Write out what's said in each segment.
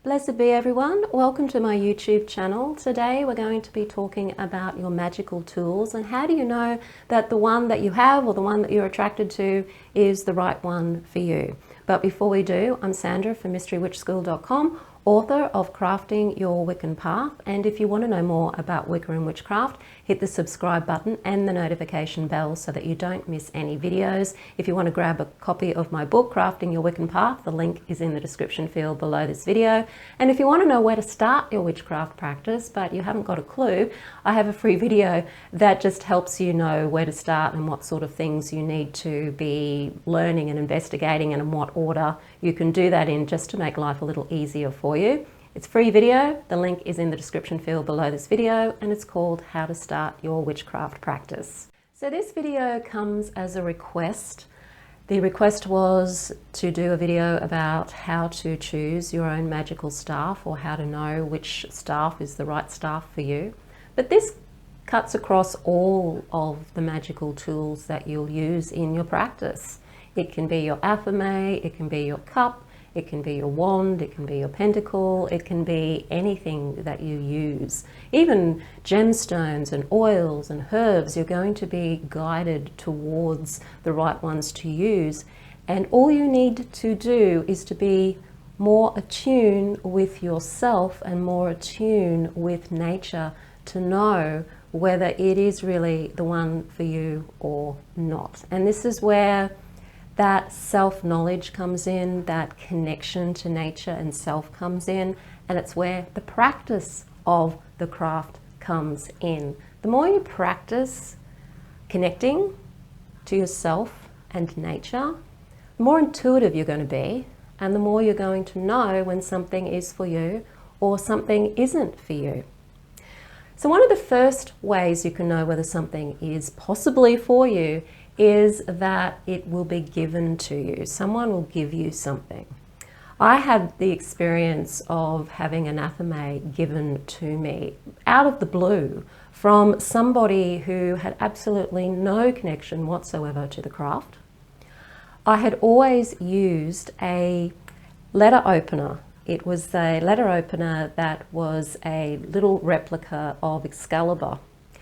Blessed be everyone. Welcome to my YouTube channel. Today we're going to be talking about your magical tools and how do you know that the one that you have or the one that you're attracted to is the right one for you. But before we do, I'm Sandra from MysteryWitchSchool.com, author of Crafting Your Wiccan Path. And if you want to know more about Wicca and witchcraft, hit the subscribe button and the notification bell so that you don't miss any videos. If you want to grab a copy of my book, Crafting Your Wiccan Path, the link is in the description field below this video. And if you want to know where to start your witchcraft practice, but you haven't got a clue, I have a free video that just helps you know where to start and what sort of things you need to be learning and investigating and in what order you can do that in, just to make life a little easier for you. It's a free video. The link is in the description field below this video, and it's called How to Start Your Witchcraft Practice. So this video comes as a request. The request was to do a video about how to choose your own magical staff, or how to know which staff is the right staff for you. But this cuts across all of the magical tools that you'll use in your practice. It can be your athame, it can be your cup, it can be your wand, it can be your pentacle, it can be anything that you use. Even gemstones and oils and herbs, you're going to be guided towards the right ones to use. And all you need to do is to be more attuned with yourself and more attuned with nature to know whether it is really the one for you or not. And this is where that self-knowledge comes in, that connection to nature and self comes in, and it's where the practice of the craft comes in. The more you practice connecting to yourself and nature, the more intuitive you're going to be, and the more you're going to know when something is for you or something isn't for you. So one of the first ways you can know whether something is possibly for you is that it will be given to you. Someone will give you something. I had the experience of having an athame given to me out of the blue from somebody who had absolutely no connection whatsoever to the craft. I had always used a letter opener. It was a letter opener that was a little replica of Excalibur.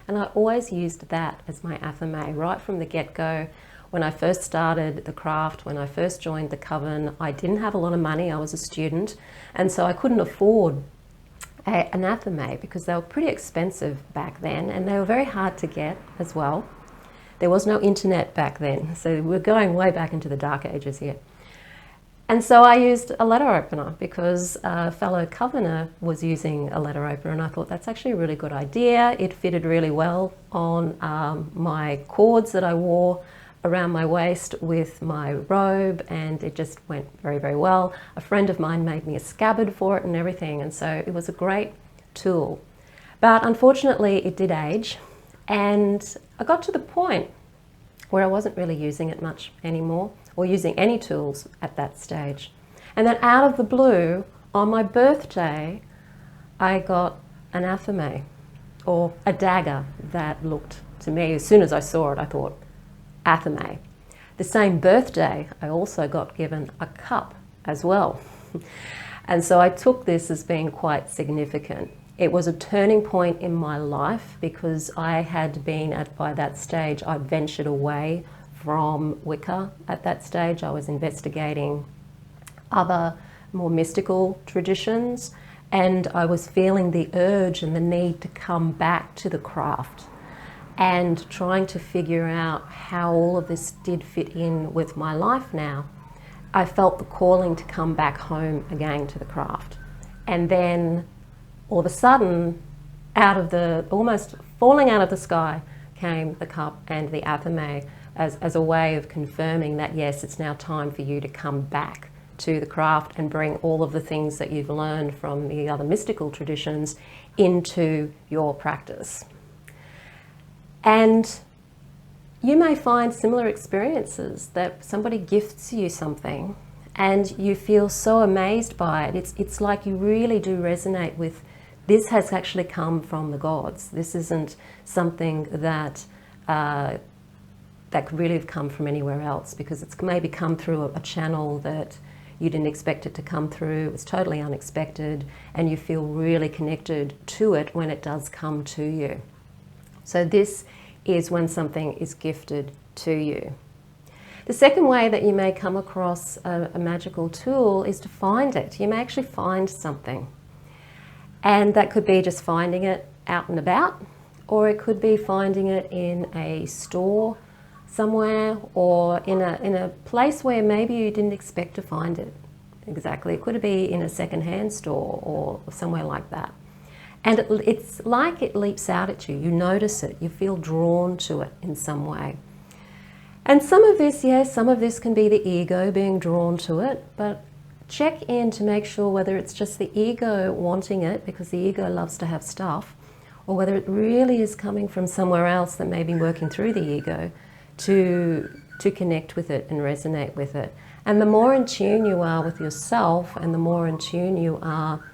And I always used that as my athame right from the get-go. When I first started the craft, when I first joined the coven, I didn't have a lot of money. I was a student, and so I couldn't afford an athame because they were pretty expensive back then, and they were very hard to get as well. There was no internet back then, so we're going way back into the dark ages here. And so I used a letter opener because a fellow covener was using a letter opener, and I thought that's actually a really good idea. It fitted really well on my cords that I wore around my waist with my robe, and it just went very, very well. A friend of mine made me a scabbard for it and everything, and so it was a great tool. But unfortunately it did age, and I got to the point where I wasn't really using it much anymore, or using any tools at that stage. And then out of the blue, on my birthday, I got an athame, or a dagger that looked to me, as soon as I saw it, I thought, athame. The same birthday, I also got given a cup as well. And so I took this as being quite significant. It was a turning point in my life because I had been by that stage, I'd ventured away from Wicca at that stage. I was investigating other more mystical traditions, and I was feeling the urge and the need to come back to the craft and trying to figure out how all of this did fit in with my life now. I felt the calling to come back home again to the craft. And then all of a sudden, almost falling out of the sky, came the cup and the athame as a way of confirming that, yes, it's now time for you to come back to the craft and bring all of the things that you've learned from the other mystical traditions into your practice. And you may find similar experiences that somebody gifts you something and you feel so amazed by it. It's like you really do resonate with, this has actually come from the gods. This isn't something that could really have come from anywhere else, because it's maybe come through a channel that you didn't expect it to come through, it was totally unexpected, and you feel really connected to it when it does come to you. So this is when something is gifted to you. The second way that you may come across a magical tool is to find it. You may actually find something. And that could be just finding it out and about, or it could be finding it in a store somewhere, or in a place where maybe you didn't expect to find it. Exactly. It could be in a second-hand store or somewhere like that. And it's like it leaps out at you. You notice it. You feel drawn to it in some way. And some of this, yes, some of this can be the ego being drawn to it, but check in to make sure whether it's just the ego wanting it, because the ego loves to have stuff, or whether it really is coming from somewhere else that may be working through the ego to connect with it and resonate with it. And the more in tune you are with yourself, and the more in tune you are,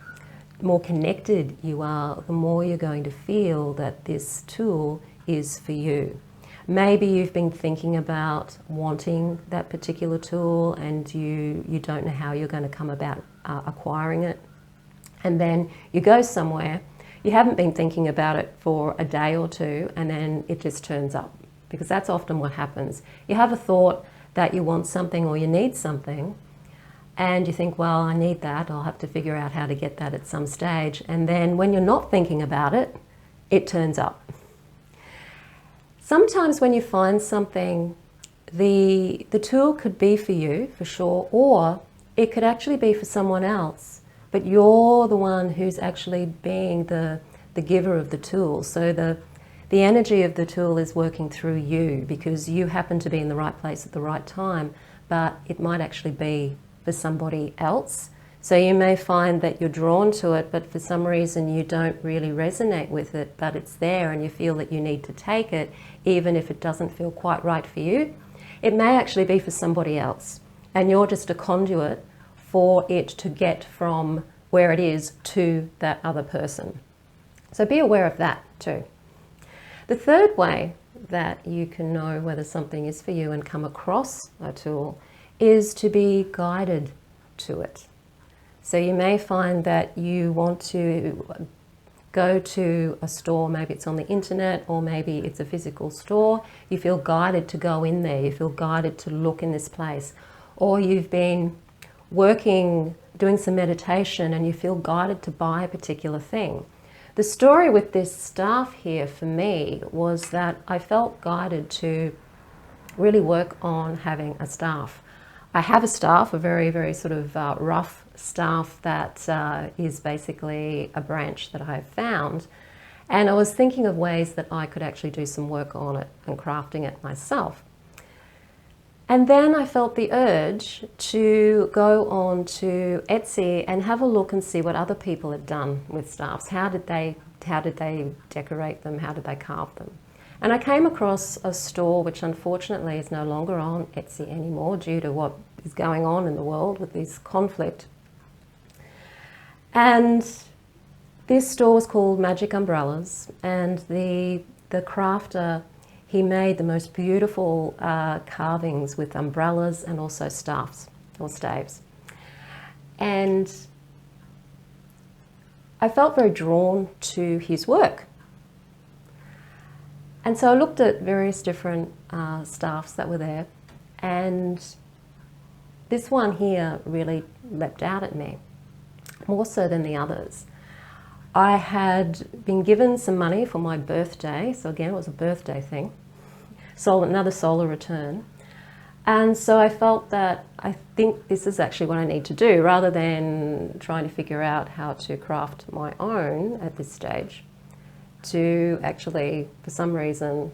more connected you are, the more you're going to feel that this tool is for you. Maybe you've been thinking about wanting that particular tool and you don't know how you're going to come about acquiring it. And then you go somewhere, you haven't been thinking about it for a day or two, and then it just turns up. Because that's often what happens. You have a thought that you want something or you need something, and you think, well, I need that, I'll have to figure out how to get that at some stage. And then when you're not thinking about it, it turns up. Sometimes when you find something, the tool could be for you, for sure, or it could actually be for someone else, but you're the one who's actually being the giver of the tool. So the energy of the tool is working through you because you happen to be in the right place at the right time, but it might actually be for somebody else. So you may find that you're drawn to it, but for some reason you don't really resonate with it, but it's there and you feel that you need to take it, even if it doesn't feel quite right for you. It may actually be for somebody else, and you're just a conduit for it to get from where it is to that other person. So be aware of that too. The third way that you can know whether something is for you and come across a tool is to be guided to it. So you may find that you want to go to a store, maybe it's on the internet or maybe it's a physical store. You feel guided to go in there, you feel guided to look in this place. Or you've been working, doing some meditation and you feel guided to buy a particular thing. The story with this staff here for me was that I felt guided to really work on having a staff. I have a staff, a very, very sort of rough staff that is basically a branch that I've found. And I was thinking of ways that I could actually do some work on it and crafting it myself. And then I felt the urge to go on to Etsy and have a look and see what other people had done with staffs. How did they decorate them? How did they carve them? And I came across a store which unfortunately is no longer on Etsy anymore due to what is going on in the world with this conflict. And this store was called Magick Umbrellas, and the crafter, he made the most beautiful carvings with umbrellas and also staffs or staves. And I felt very drawn to his work. And so I looked at various different staffs that were there, and this one here really leapt out at me, more so than the others. I had been given some money for my birthday, so again it was a birthday thing, so another solar return. And so I felt that I think this is actually what I need to do, rather than trying to figure out how to craft my own at this stage, to actually, for some reason,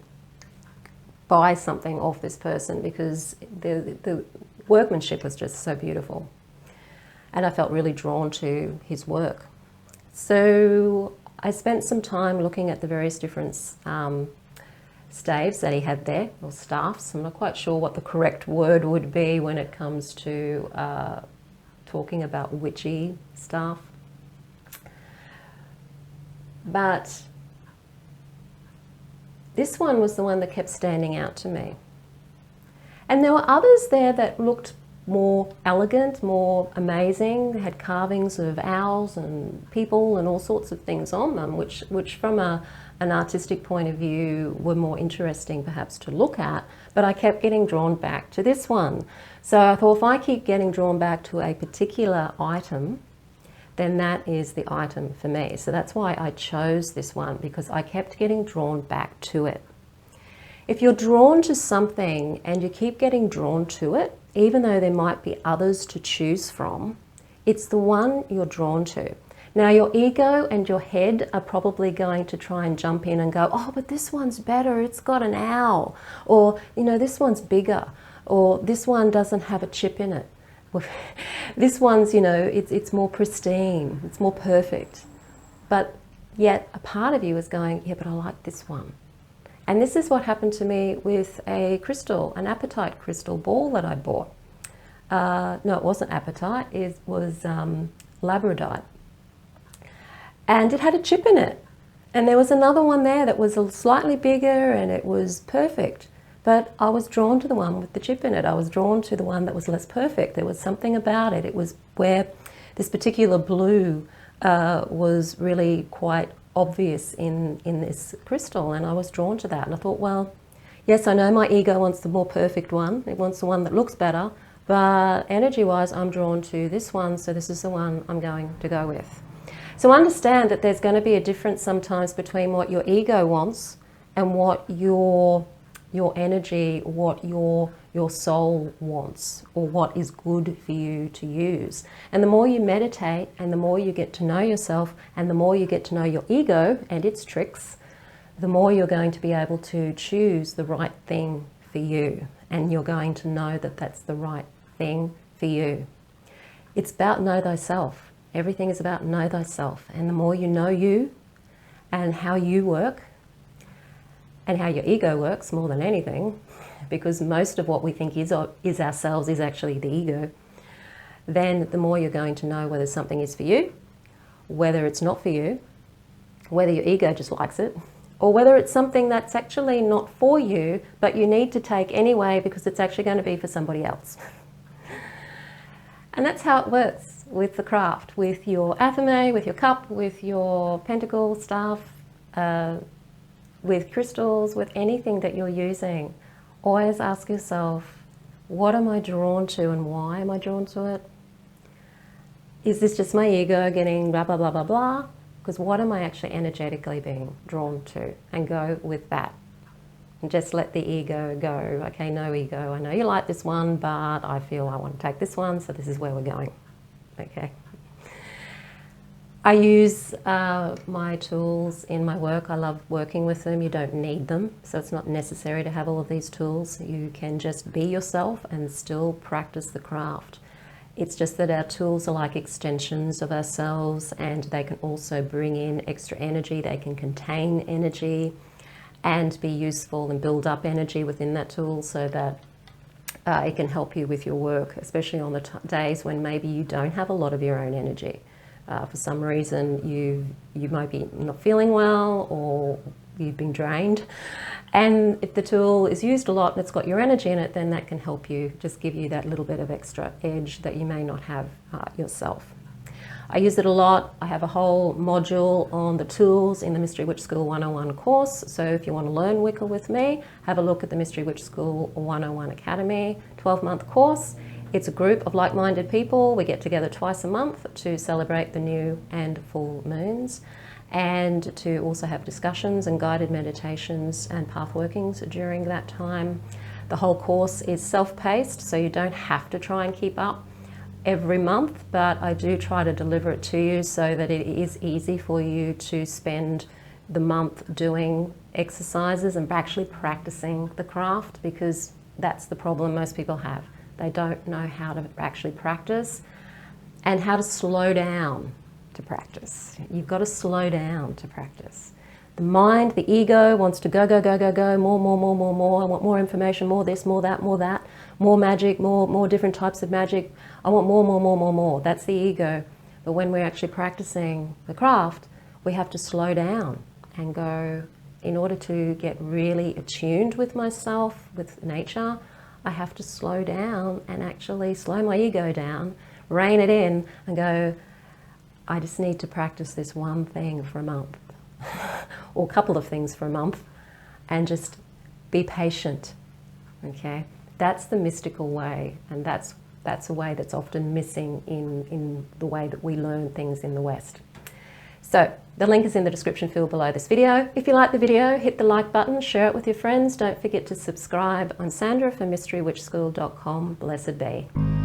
buy something off this person, because the workmanship was just so beautiful. And I felt really drawn to his work. So I spent some time looking at the various different staves that he had there, or staffs. I'm not quite sure what the correct word would be when it comes to talking about witchy staff. But this one was the one that kept standing out to me. And there were others there that looked more elegant, more amazing. They had carvings of owls and people and all sorts of things on them, which from an artistic point of view were more interesting perhaps to look at, but I kept getting drawn back to this one. So I thought, if I keep getting drawn back to a particular item, then that is the item for me. So that's why I chose this one, because I kept getting drawn back to it. If you're drawn to something and you keep getting drawn to it, even though there might be others to choose from, it's the one you're drawn to. Now, your ego and your head are probably going to try and jump in and go, oh, but this one's better, it's got an owl, or, you know, this one's bigger, or this one doesn't have a chip in it. This one's, you know, it's more pristine, it's more perfect. But yet a part of you is going, yeah, but I like this one. And this is what happened to me with a crystal, an apatite crystal ball that I bought. No, it wasn't apatite, it was labradorite. And it had a chip in it. And there was another one there that was slightly bigger and it was perfect. But I was drawn to the one with the chip in it. I was drawn to the one that was less perfect. There was something about it. It was where this particular blue was really quite obvious in this crystal, and I was drawn to that. And I thought, well, yes, I know my ego wants the more perfect one. It wants the one that looks better. But energy-wise, I'm drawn to this one, so this is the one I'm going to go with. So understand that there's going to be a difference sometimes between what your ego wants and what your energy, what your soul wants, or what is good for you to use. And the more you meditate and the more you get to know yourself and the more you get to know your ego and its tricks, the more you're going to be able to choose the right thing for you, and you're going to know that that's the right thing for you. It's about know thyself. Everything is about know thyself. And the more you know you and how you work and how your ego works more than anything, because most of what we think is ourselves is actually the ego, then the more you're going to know whether something is for you, whether it's not for you, whether your ego just likes it, or whether it's something that's actually not for you, but you need to take anyway because it's actually going to be for somebody else. And that's how it works with the craft, with your athame, with your cup, with your pentacle staff, with crystals, with anything that you're using. Always ask yourself, what am I drawn to and why am I drawn to it? Is this just my ego getting blah, blah, blah, blah, blah? Because what am I actually energetically being drawn to? And go with that. And just let the ego go. Okay, no ego. I know you like this one, but I feel I want to take this one, so this is where we're going. Okay. I use my tools in my work. I love working with them. You don't need them, so it's not necessary to have all of these tools. You can just be yourself and still practice the craft. It's just that our tools are like extensions of ourselves, and they can also bring in extra energy. They can contain energy and be useful and build up energy within that tool, so that it can help you with your work, especially on the days when maybe you don't have a lot of your own energy. For some reason you might be not feeling well, or you've been drained. And if the tool is used a lot and it's got your energy in it, then that can help you, just give you that little bit of extra edge that you may not have yourself. I use it a lot. I have a whole module on the tools in the Mystery Witch School 101 course. So if you want to learn Wicca with me, have a look at the Mystery Witch School 101 Academy 12-month course. It's a group of like-minded people. We get together twice a month to celebrate the new and full moons, and to also have discussions and guided meditations and path workings during that time. The whole course is self-paced, so you don't have to try and keep up every month, but I do try to deliver it to you so that it is easy for you to spend the month doing exercises and actually practicing the craft, because that's the problem most people have. They don't know how to actually practice and how to slow down to practice. You've got to slow down to practice. The mind, the ego wants to go, go, go, go, go, more, more, more, more, more. I want more information, more this, more that, more magic, more different types of magic. I want more, more, more, more, more. That's the ego. But when we're actually practicing the craft, we have to slow down and go, in order to get really attuned with myself, with nature, I have to slow down and actually slow my ego down, rein it in and go, I just need to practice this one thing for a month or a couple of things for a month and just be patient, okay? That's the mystical way, and that's a way that's often missing in the way that we learn things in the West. So the link is in the description field below this video. If you like the video, hit the like button, share it with your friends. Don't forget to subscribe. I'm Sandra from mysterywitchschool.com. Blessed be.